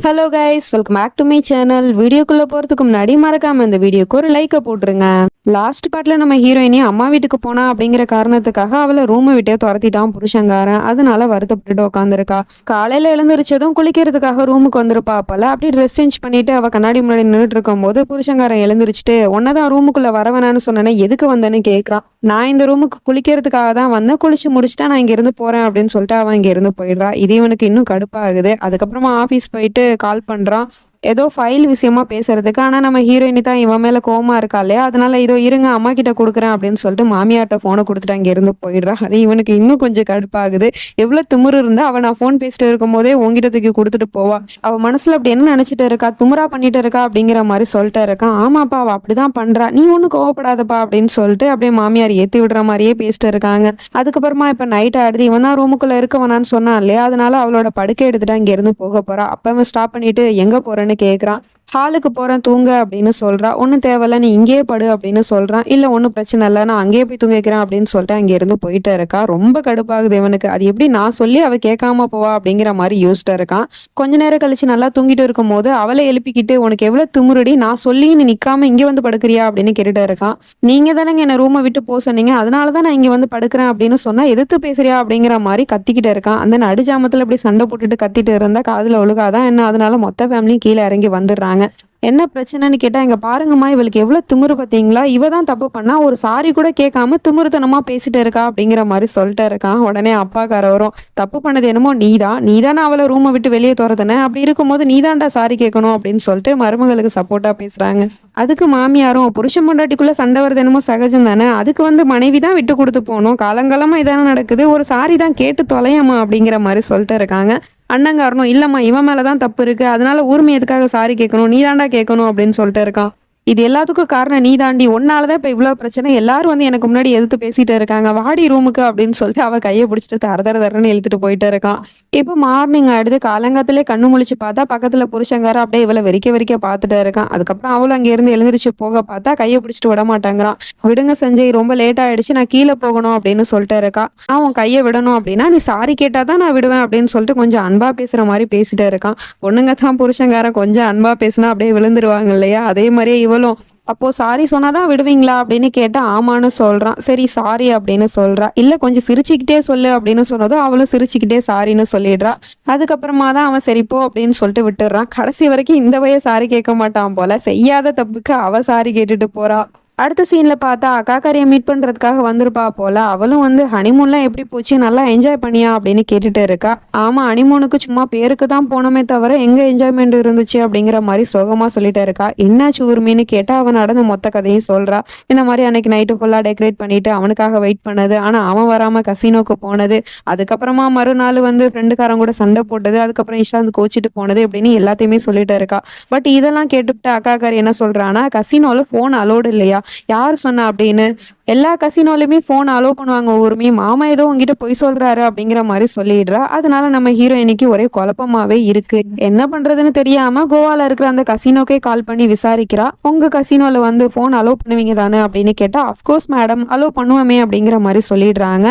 Hello guys, welcome back to my channel. வீடியோக்குள்ள போறதுக்கு முன்னாடி மறக்காம இந்த வீடியோக்கு ஒரு லைக்கை போட்டுருங்க. லாஸ்ட் பார்ட்ல நம்ம ஹீரோயினி அம்மா வீட்டுக்கு போனா அப்படிங்கிற காரணத்துக்காக அவளை ரூமை விட்டே துரத்திட்டான் புருஷங்காரன். அதனால வருத்தப்பட்டுட்டு உட்காந்துருக்கா. காலையில எழுந்திரிச்சதும் குளிக்கிறதுக்காக ரூமுக்கு வந்திருப்பா. போல அப்படி ட்ரெஸ் சேஞ்ச் பண்ணிட்டு அவ கண்ணாடி முன்னாடி நின்றுட்டு இருக்கும் போது புருஷங்காரன் எழுந்திரிச்சிட்டு உன்னதான் ரூமுக்குள்ள வர வேணான்னு சொன்னேன்னு எதுக்கு வந்தேன்னு கேட்கறான். நான் இந்த ரூமுக்கு குளிக்கிறதுக்காக தான் வந்தேன், குளிச்சு முடிச்சுட்டா நான் இங்க இருந்து போறேன் அப்படின்னு சொல்லிட்டு அவன் இங்க இருந்து போயிடுறா. இது இவனுக்கு இன்னும் கடுப்பாகுது. அதுக்கப்புறமா ஆஃபீஸ் போயிட்டு கால் பண்றான் ஏதோ ஃபைல் விஷயமா பேசுறதுக்கு. ஆனா நம்ம ஹீரோயினி தான் இவன் மேல கோவமா இருக்கா இல்லையா, அதனால இதோ இருங்க அம்மா கிட்ட கொடுக்குறேன் அப்படின்னு சொல்லிட்டு மாமியார்ட்ட போனை கொடுத்துட்டு அங்க இருந்து போயிடுறா. அது இவனுக்கு இன்னும் கொஞ்சம் கடுப்பாகுது. எவ்வளவு திமிரு இருந்தா அவ நான் போன் பேசிட்டு இருக்கும் போதே உங்ககிட்ட தூக்கி கொடுத்துட்டு போவா. அவ மனசுல அப்படி என்ன நினைச்சிட்டு இருக்கா, துமுறா பண்ணிட்டு இருக்கா அப்படிங்கிற மாதிரி சொல்லிட்டு இருக்கான். ஆமாப்பா அவ அப்படிதான் பண்றா, நீ ஒன்னும் கோவப்படாதப்பா அப்படின்னு சொல்லிட்டு அப்படியே மாமியார் ஏத்தி விடுற மாதிரியே பேசிட்டு இருக்காங்க. அதுக்கப்புறமா இப்ப நைட் ஆடுது. இவன் தான் ரூமுக்குள்ள இருக்க வேணான்னு சொன்னான் இல்லையா, அதனால அவளோட படுக்கை எடுத்துட்டு அங்க இருந்து போக போறா. அப்ப அவன் ஸ்டாப் பண்ணிட்டு எங்க போறேன்னு கேக்குறான். ஹாலுக்கு போறேன் தூங்க அப்படின்னு சொல்றா. ஒன்னும் தேவையில்ல, நீ இங்கேயே படு அப்படின்னு சொல்றான். இல்ல ஒன்னும் பிரச்சனை இல்லை, நான் அங்கேயே போய் தூங்க வைக்கிறேன் அப்படின்னு சொல்லிட்டு அங்க இருந்து போயிட்டு இருக்கா. ரொம்ப கடுப்பாகுது இவனுக்கு. அது எப்படி நான் சொல்லி அவ கேட்காம போவா அப்படிங்கிற மாதிரி யோசிச்சுட்டு இருக்கான். கொஞ்ச நேரம் கழிச்சு நல்லா தூங்கிட்டு இருக்கும் போது அவளை எழுப்பிக்கிட்டு உனக்கு எவ்வளவு திமிருடி, நான் சொல்லி நீ நிக்காம இங்க வந்து படுக்கிறியா அப்படின்னு கேட்டுட்டு இருக்கான். நீங்க தானங்க என்ன ரூமை விட்டு போக சொன்னீங்க, அதனாலதான் நான் இங்க வந்து படுக்கிறேன் அப்படின்னு சொன்னா எதிர்த்து பேசுறியா அப்படிங்கிற மாதிரி கத்திக்கிட்டு இருக்கான். அந்த நடுஜாமத்துல அப்படி சண்டை போட்டுட்டு கத்திட்டு இருந்தா காதுல ஒழுகாதான் என்ன, அதனால மொத்த ஃபேமிலியும் கீழே இறங்கி வந்துடுறாங்க. என்ன பிரச்சனைன்னு கேட்டா, இங்க பாருங்கம்மா இவளுக்கு எவ்வளவு திமிரு பாத்தீங்களா, இவ தான் தப்பு பண்ணா, ஒரு சாரி கூட கேட்காம திமிருத்தனமா பேசிட்டு இருக்கா அப்படிங்கிற மாதிரி சொல்லிட்டு இருக்கான். உடனே அப்பாக்கார வரும். தப்பு பண்ணது என்னமோ நீதானே அவளை ரூமை விட்டு வெளியே துரத்துன, அப்படி இருக்கும்போது நீதான்டா சாரி கேட்கணும் அப்படின்னு சொல்லிட்டு மருமகளுக்கு சப்போர்ட்டா பேசுறாங்க. அதுக்கு மாமியாரும் புருஷன் பொண்டாட்டிக்குள்ள சண்டை வருது என்னமோ சகஜம் தானே, அதுக்கு வந்து மனைவி தான் விட்டு கொடுத்து போகணும், காலங்காலமா இதானே நடக்குது, ஒரு சாரி தான் கேட்டு தொலையாமா அப்படிங்கிற மாதிரி சொல்லிட்டு இருக்காங்க. அண்ணங்காரனும் இல்லம்மா இவன் மேலதான் தப்பு இருக்கு, அதனால ஊர்மை எதுக்காக சாரி கேட்கணும், நீதான்டா கேட்கணும் அப்படின்னு சொல்லிட்டு இருக்கான். இது எல்லாத்துக்கும் காரணம் நீ தாண்டி, ஒன்னாலதான் இப்ப இவ்வளவு பிரச்சனை, எல்லாரும் வந்து எனக்கு முன்னாடி எதிர்த்து பேசிட்டு இருக்காங்க, வாடி ரூமுக்கு அப்படின்னு சொல்லிட்டு அவ கையை பிடிச்சிட்டு தரன்னு இழுத்துட்டு போயிட்டு இருக்கான். இப்போ மார்னிங் ஆயிடுது. காலங்காத்திலே கண்ணு முழிச்சு பார்த்தா பக்கத்துல புருஷங்கார அப்படியே இவளை வெறிக்க பார்த்துட்டு இருக்கான். அதுக்கப்புறம் அவளும் அங்க இருந்து எழுந்திரிச்சு போக பார்த்தா கையை பிடிச்சிட்டு விட மாட்டேங்கிறான். விடுங்க சஞ்சய், ரொம்ப லேட் ஆயிடுச்சு, நான் கீழே போகணும் அப்படின்னு சொல்லிட்டு இருக்கா. நான் உன் கையை விடணும் அப்படின்னா நீ சாரி கேட்டாதான் நான் விடுவேன் அப்படின்னு சொல்லிட்டு கொஞ்சம் அன்பா பேசுற மாதிரி பேசிட்டு இருக்கான். பொண்ணுங்க தான் புருஷங்காரன் கொஞ்சம் அன்பா பேசினா அப்படியே விழுந்துருவாங்க இல்லையா, அதே மாதிரியே இவளும் அப்போ சாரி சொன்னாதான் விடுவீங்களா அப்படின்னு கேட்டா ஆமான்னு சொல்றான். சரி சாரி அப்படின்னு சொல்றா. இல்ல கொஞ்சம் சிரிச்சுக்கிட்டே சொல்லு அப்படின்னு சொன்னதும் அவளும் சிரிச்சுக்கிட்டே சாரின்னு சொல்லிடுறா. அதுக்கப்புறமா தான் அவன் சரி போ அப்படின்னு சொல்லிட்டு விட்டுறான். கடைசி வரைக்கும் இந்த வய சாரி கேட்க மாட்டான் போல, செய்யாத தப்புக்கு அவ சாரி கேட்டுட்டு போறா. அடுத்த சீன்ல பார்த்தா அக்காக்காரியை மீட் பண்றதுக்காக வந்திருப்பா போல. அவளும் வந்து ஹனிமூன்லாம் எப்படி போச்சு, நல்லா என்ஜாய் பண்ணியா அப்படின்னு கேட்டுட்டு இருக்கா. ஆமா ஹனிமூனுக்கு சும்மா பேருக்கு தான் போனோமே தவிர எங்க என்ஜாய்மெண்ட் இருந்துச்சு அப்படிங்கிற மாதிரி சோகமா சொல்லிட்டு இருக்கா. என்னாச்சு ஊர்மின்னு கேட்டா அவன் நடந்த மொத்த கதையும் சொல்றா. இந்த மாதிரி அன்னைக்கு நைட்டு ஃபுல்லா டெக்கரேட் பண்ணிட்டு அவனுக்காக வெயிட் பண்ணது, ஆனா அவன் வராம கசினோக்கு போனது, அதுக்கப்புறமா மறுநாள் வந்து ஃப்ரெண்டுக்காரன் கூட சண்டை போட்டது, அதுக்கப்புறம் இஷாந்த் கோச்சிட்டு போனது அப்படின்னு எல்லாத்தையுமே சொல்லிட்டு இருக்கா. பட் இதெல்லாம் கேட்டுவிட்டு அக்காக்காரி என்ன சொல்றான்னா, கசினோல போன் அலோடு இல்லையா, யார் சொன்னா அப்படின்னு. எல்லா கசினோலுமே போன் அலோவ் பண்ணுவாங்க ஊருமே, மாமா ஏதோ உங்ககிட்ட பொய் சொல்றாரு அப்படிங்கிற மாதிரி சொல்லிடுறா. அதனால நம்ம ஹீரோயினிக்கு ஒரே குழப்பமாவே இருக்கு. என்ன பண்றதுன்னு தெரியாம கோவால இருக்கிற அந்த கசினோக்கே கால் பண்ணி விசாரிக்கிறா. உங்க கசினோல வந்து போன் அலோவ் பண்ணுவீங்க தானே அப்படின்னு கேட்டா, அஃப்கோர்ஸ் மேடம் அலோவ் பண்ணுவோமே அப்படிங்கிற மாதிரி சொல்லிடுறாங்க.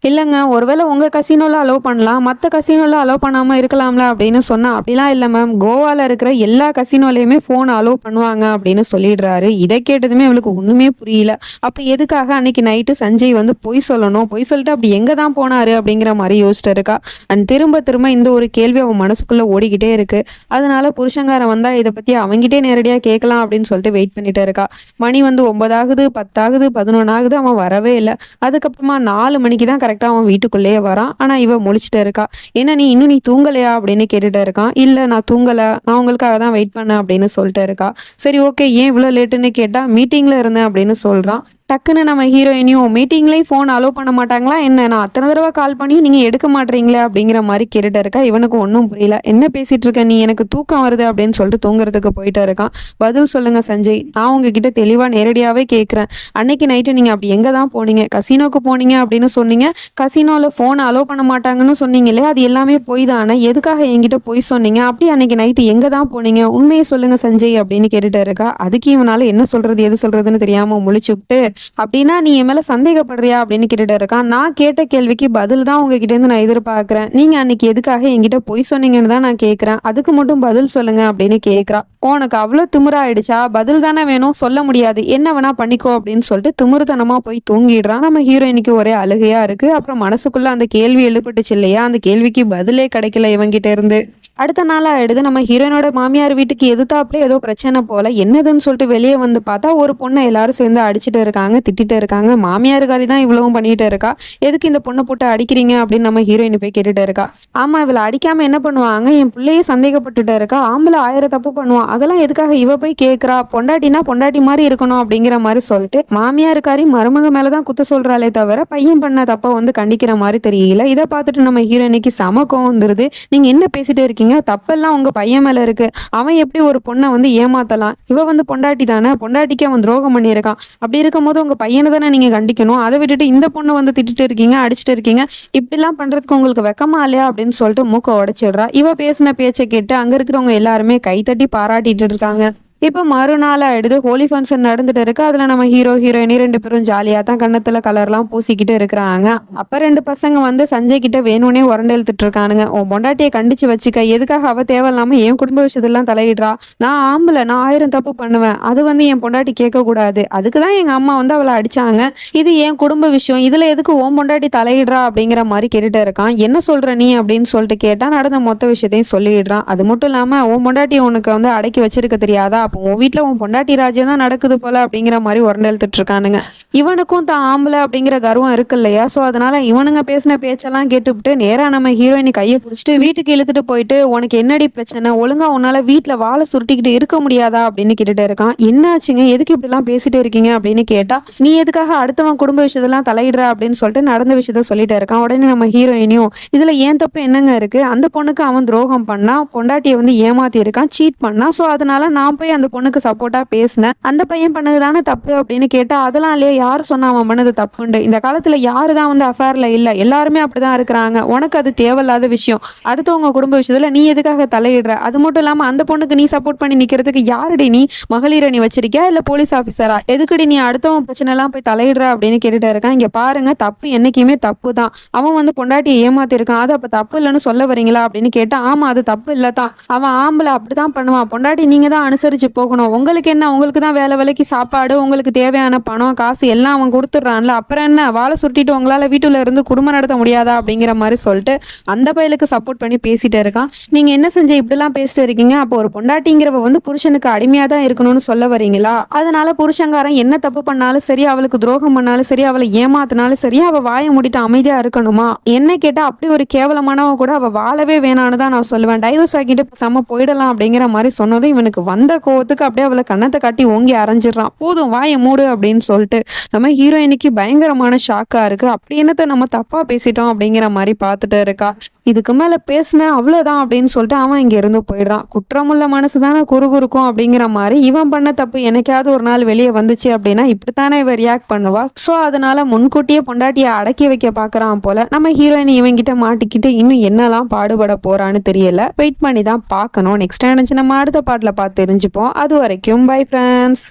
இல்லைங்க, ஒருவேளை உங்க கசினோல அலோவ் பண்ணலாம், மற்ற கசினோல அலோவ் பண்ணாம இருக்கலாம்ல அப்படின்னு சொன்னா, அப்படிலாம் இல்லை மேம், கோவால இருக்கிற எல்லா கசினோலையுமே போன் அலோவ் பண்ணுவாங்க அப்படின்னு சொல்லிடுறாரு. இதை கேட்டதுமே அவளுக்கு ஒண்ணுமே புரியல. அப்ப எதுக்காக அன்னைக்கு நைட்டு சஞ்சய் வந்து பொய் சொல்லணும், பொய் சொல்லிட்டு அப்படி எங்க தான் போனாரு அப்படிங்கிற மாதிரி யோசிச்சுட்டு இருக்கா. அண்ட் திரும்ப திரும்ப இந்த ஒரு கேள்வி அவன் மனசுக்குள்ள ஓடிக்கிட்டே இருக்கு. அதனால புருஷங்காரன் வந்தா இதை பத்தி அவங்கிட்டே நேரடியா கேட்கலாம் அப்படின்னு சொல்லிட்டு வெயிட் பண்ணிட்டு இருக்கா. மணி வந்து 9 ஆகுது, 10 ஆகுது, 11 ஆகுது, அவன் வரவே இல்லை. அதுக்கப்புறமா 4 மணிக்கு தான் கரெக்டா அவன் வீட்டுக்குள்ளேயே வரான். ஆனா இவ முழிச்சிட்டு இருக்கா. என்ன நீ தூங்கலையா அப்படின்னு கேட்டுட்டு இருக்கான். இல்ல நான் தூங்கல, நான் உங்களுக்காக தான் வெயிட் பண்ணேன் அப்படின்னு சொல்லிட்டு இருக்கா. சரி ஓகே, ஏன் இவ்வளவு லேட்டுன்னு கேட்டா, மீட்டிங்ல இருந்தேன் அப்படின்னு சொல்றான். டக்குன்னு நம்ம ஹீரோயினியும் மீட்டிங்லயும் போன் அலோவ் பண்ண மாட்டாங்களா என்ன, நான் அத்தனை தடவை கால் பண்ணி நீங்க எடுக்க மாட்டீங்களே அப்படிங்கிற மாதிரி கேட்டுட்டு இருக்கா. இவனுக்கு ஒன்றும் புரியல. என்ன பேசிட்டு இருக்க நீ, எனக்கு தூக்கம் வருது அப்படின்னு சொல்லிட்டு தூங்குறதுக்கு போயிட்டு இருக்கான். பதில் சொல்லுங்க சஞ்சய், நான் உங்ககிட்ட தெளிவா நேரடியாவே கேட்கிறேன். அன்னைக்கு நைட்டு நீங்க அப்படி எங்க தான் போனீங்க, கசினோக்கு போனீங்க அப்படின்னு சொன்னீங்க, கசினோல போன் அலோ பண்ண மாட்டாங்கன்னு சொன்னீங்களே, அது எல்லாமே பொய் தானே, எதுக்காக என்கிட்ட பொய் சொன்னீங்க, அப்படி அன்னைக்கு நைட்டு எங்க தான் போனீங்க, உண்மையை சொல்லுங்க சஞ்சய் அப்படின்னு கேட்டுட்டு இருக்கா. அதுக்கு இவனால என்ன சொல்றது எது சொல்றதுன்னு தெரியாம முழிச்சுட்டு, அப்படின்னா நீ என் மேல சந்தேகப்படுறியா அப்படின்னு கேட்டுட்டு இருக்கான். நான் கேட்ட கேள்விக்கு பதில் தான் உங்ககிட்ட இருந்து நான் எதிர்பார்க்கிறேன், நீங்க அன்னைக்கு எதுக்காக என்கிட்ட பொய் சொன்னீங்கன்னு தான் நான் கேட்கிறேன், அதுக்கு மட்டும் பதில் சொல்லுங்க அப்படின்னு கேட்கிறா. உனக்கு அவ்வளவு திமிராயிடுச்சா, பதில் தானே வேணும், சொல்ல முடியாது, என்ன வேணா பண்ணிக்கோ அப்படின்னு சொல்லிட்டு திமிருத்தனமா போய் தூங்கிடுறான். நம்ம ஹீரோயினுக்கு ஒரே அழுகையா இருக்கு. அப்புறம் மனசுக்குள்ள அந்த கேள்வி எழுப்பட்டுச்சு இல்லையா, அந்த கேள்விக்கு பதிலே கிடைக்கல இவங்கிட்ட இருந்து. அடுத்த நாள் ஆயிடுது. நம்ம ஹீரோயினோட மாமியார் வீட்டுக்கு எதிர்த்தாப்புல ஏதோ பிரச்சனை போல, என்னதுன்னு சொல்லிட்டு வெளியே வந்து பார்த்தா ஒரு பொண்ணை எல்லாரும் சேர்ந்து அடிச்சுட்டு இருக்காங்க, திட்டிட்டு இருக்காங்க. மாமியாருக்காரி தான் இவ்வளவும் பண்ணிட்டு இருக்கா, எதுக்கு இந்த பொண்ணை போட்டு அடிக்கிறீங்க அப்படின்னு நம்ம ஹீரோயின் போய் கேட்டுட்டு இருக்கா. ஆமா, இவளை அடிக்காம என்ன பண்ணுவாங்க, என் பிள்ளையே சந்தேகப்பட்டுட்டு இருக்கா, ஆம்பளை 1000 தப்பு பண்ணுவான், அதெல்லாம் எதுக்காக இவ போய் கேட்கறா, பொண்டாட்டினா பொண்டாட்டி மாதிரி இருக்கணும் அப்படிங்கிற மாதிரி சொல்லிட்டு மாமியாருக்காரி மருமக மேலதான் குத்த சொல்றாளே தவிர பையன் பண்ண தப்ப வந்து கண்டிக்கிற மாதிரி தெரியல. இதை பார்த்துட்டு நம்ம ஹீரோயினுக்கு செம கோவம் வந்துருது. நீங்க என்ன பேசிட்டு இருக்கீங்க, தப்பெல்லாம் உங்க பையன் மேல இருக்கு, அவன் எப்படி ஒரு பொண்ணை வந்து ஏமாத்தலாம், இவ வந்து பொண்டாட்டி தானே, பொண்டாட்டிக்கு அவன் துரோகம் பண்ணியிருக்கான், அப்படி இருக்கும் போது உங்க பையனை தானே நீங்க கண்டிக்கணும், அதை விட்டுட்டு இந்த பொண்ணை வந்து திட்டிட்டு இருக்கீங்க, அடிச்சுட்டு இருக்கீங்க, இப்படிலாம் பண்றதுக்கு உங்களுக்கு வெக்கமா இல்லையா அப்படின்னு சொல்லிட்டு மூக்க உடைச்சிடுறா. இவ பேசின பேச்சை கேட்டு அங்க இருக்கிறவங்க எல்லாருமே கைத்தட்டி பாராட்டிட்டு இருக்காங்க. இப்போ மறுநாள் ஆயிடுது. ஹோலி ஃபங்க்ஷன் நடந்துட்டு இருக்கு. அதுல நம்ம ஹீரோ ஹீரோயினி 2 பேரும் ஜாலியா தான் கண்ணத்துல கலர்லாம் பூசிக்கிட்டு இருக்கிறாங்க. அப்ப 2 பசங்க வந்து சஞ்சய் கிட்ட வேணும்னே உரண்டு இழுத்துட்டு இருக்கானுங்க. உன் பொண்டாட்டியை கண்டிச்சு வச்சுக்க, எதுக்காக அவ தேவையில்லாம என் குடும்ப விஷயத்தெல்லாம் தலையிடுறா, நான் ஆம்பளை, நான் 1000 தப்பு பண்ணுவேன், அது வந்து என் பொண்டாட்டி கேட்க கூடாது, அதுக்குதான் எங்க அம்மா வந்து அவளை அடிச்சாங்க, இது என் குடும்ப விஷயம், இதுல எதுக்கு உன் பொண்டாட்டி தலையிடுறா அப்படிங்கிற மாதிரி கேட்டுட்டு இருக்கான். என்ன சொல்ற நீ அப்படின்னு சொல்லிட்டு கேட்டா நடந்த மொத்த விஷயத்தையும் சொல்லிடுறான். அது மட்டும் இல்லாம உன் பொண்டாட்டி உனக்கு வந்து அடக்கி வச்சிருக்க தெரியாதா, அப்போ உன் வீட்டுல உன் பொண்டாட்டி ராஜ்யம் தான் நடக்குது போல அப்படிங்கிற மாதிரி உரண்டு எழுத்துட்டு இருக்கானுங்க. இவனுக்கும் தான் ஆம்பளை அப்படிங்கிற கர்வம் இருக்கு இல்லையா, சோ அதனால இவனுங்க பேசின பேச்செல்லாம் கேட்டுவிட்டு நேரா நம்ம ஹீரோயினி கையை பிடிச்சிட்டு வீட்டுக்கு இழுத்துட்டு போயிட்டு, உனக்கு என்னடி பிரச்சனை, ஒழுங்கா உன்னால வீட்டுல வாழை சுருட்டிக்கிட்டு இருக்க முடியாதா அப்படின்னு கேட்டுட்டு இருக்கான். என்னாச்சுங்க, எதுக்கு இப்படி எல்லாம் பேசிட்டு இருக்கீங்க அப்படின்னு கேட்டா, நீ எதுக்காக அடுத்தவன் குடும்ப விஷயத்தெல்லாம் தலையிடுற அப்படின்னு சொல்லிட்டு நடந்த விஷயத்த சொல்லிட்டு இருக்கான். உடனே நம்ம ஹீரோயினியும், இதுல ஏன் தப்பு என்னங்க இருக்கு, அந்த பொண்ணுக்கு அவன் துரோகம் பண்ணா, பொண்டாட்டியை வந்து ஏமாத்தி இருக்கான், சீட் பண்ணா, சோ அதனால நான் போய் அந்த பொண்ணுக்கு சப்போர்ட்டா பேசினேன், அந்த பையன் பண்ணதுதானே தப்பு அப்படின்னு கேட்டா, அதெல்லாம் இல்லையா, யாரு சொன்னா அவன் பண்ணது தப்புண்டு, இந்த காலத்துல யாருதான் வந்து அஃபேர்ல இல்ல, எல்லாருமே அப்படிதான் இருக்கிறாங்க, உனக்கு அது தேவையில்லாத விஷயம், அடுத்தவங்க குடும்ப விஷயத்துல நீ எதுக்காக தலையிடுற, அது மட்டும் இல்லாம அந்த பொண்ணுக்கு நீ சப்போர்ட் பண்ணி நிக்கிறதுக்கு யாருடி நீ, மகளிர் நீ வச்சிருக்கியா இல்ல போலீஸ் ஆபீசரா, எதுக்குடி நீ அடுத்தவன் பிரச்சனை எல்லாம் போய் தலையிடுற அப்படின்னு கேட்டுட்டு இருக்கான். இங்க பாருங்க, தப்பு என்னைக்குமே தப்பு தான், அவன் வந்து பொண்டாட்டியை ஏமாத்தி இருக்கான், அது அப்ப தப்பு இல்லைன்னு சொல்ல வரீங்களா அப்படின்னு கேட்டா, ஆமா அது தப்பு இல்லதான், அவன் ஆம்பளை அப்படிதான் பண்ணுவான், பொண்டாட்டி நீங்க தான் அனுசரிச்சு போகணும், உங்களுக்கு என்ன, உங்களுக்கு தான் வேலை வேலைக்கு சாப்பாடு, உங்களுக்கு தேவையான பணம் காசு எல்லாம் அவன் கொடுத்துட்றான்ல, அப்புறம் என்ன வாழை சுருட்டிட்டு உங்களால வீட்டுல இருந்து குடும்பம் நடத்த முடியாதா அப்படிங்கிற மாதிரி சொல்லிட்டு அந்த பையலுக்கு சப்போர்ட் பண்ணி பேசிட்டு இருக்கான். நீங்க என்ன செஞ்ச இப்படிலாம் பேசிட்டு இருக்கீங்க, அப்போ ஒரு பொண்டாட்டிங்கிறவ வந்து புருஷனுக்கு அடிமையா தான் இருக்கணும்னு சொல்ல வரீங்களா, அதனால புருஷங்காரன் என்ன தப்பு பண்ணாலும் சரி, அவளுக்கு துரோகம் பண்ணாலும் சரி, அவளை ஏமாத்தினாலும் சரி, அவ வாயை மூடிட்டு அமைதியா இருக்கணுமா, என்ன கேட்டா அப்படி ஒரு கேவலமானவ கூட அவ வாழவே வேணான்னு தான் நான் சொல்லுவேன், டைவர்ஸ் ஆகிட்டு செம்ம போயிடலாம் அப்படிங்கிற மாதிரி சொன்னதும் இவனுக்கு வந்த கோவத்துக்கு அப்படியே அவளை கண்ணத்தை காட்டி ஓங்கி அரைஞ்சிடறான். போதும் வாயை மூடு அப்படின்னு சொல்லிட்டு நம்ம ஹீரோயினுக்கு பயங்கரமான ஷாக்கா இருக்கு. அப்படி என்னத்த நம்ம தப்பா பேசிட்டோம் அப்படிங்கிற மாதிரி பார்த்துட்டு இருக்கா. இதுக்கு மேல பேசின அவ்வளவுதான் அப்படின்னு சொல்லிட்டு அவன் இங்க இருந்து போயிடுறான். குற்றமுள்ள மனசுதானே குறுகுறுக்கும் அப்படிங்கிற மாதிரி இவன் பண்ண தப்பு என்னைக்காவது ஒரு நாள் வெளியே வந்துச்சு அப்படின்னா இப்படித்தானே இவ ரியாக்ட் பண்ணுவா. சோ அதனால முன்கூட்டியே பொண்டாட்டியை அடக்கி வைக்க பாக்குறான் போல. நம்ம ஹீரோயின் இவங்கிட்ட மாட்டிக்கிட்டு இன்னும் என்னெல்லாம் பாடுபட போறான்னு தெரியல. வெயிட் பண்ணி தான் பார்க்கணும். நெக்ஸ்ட் நினைச்சு நம்ம அடுத்த பாட்டுல பார்த்து தெரிஞ்சுப்போம். அது வரைக்கும் பை ஃப்ரெண்ட்ஸ்.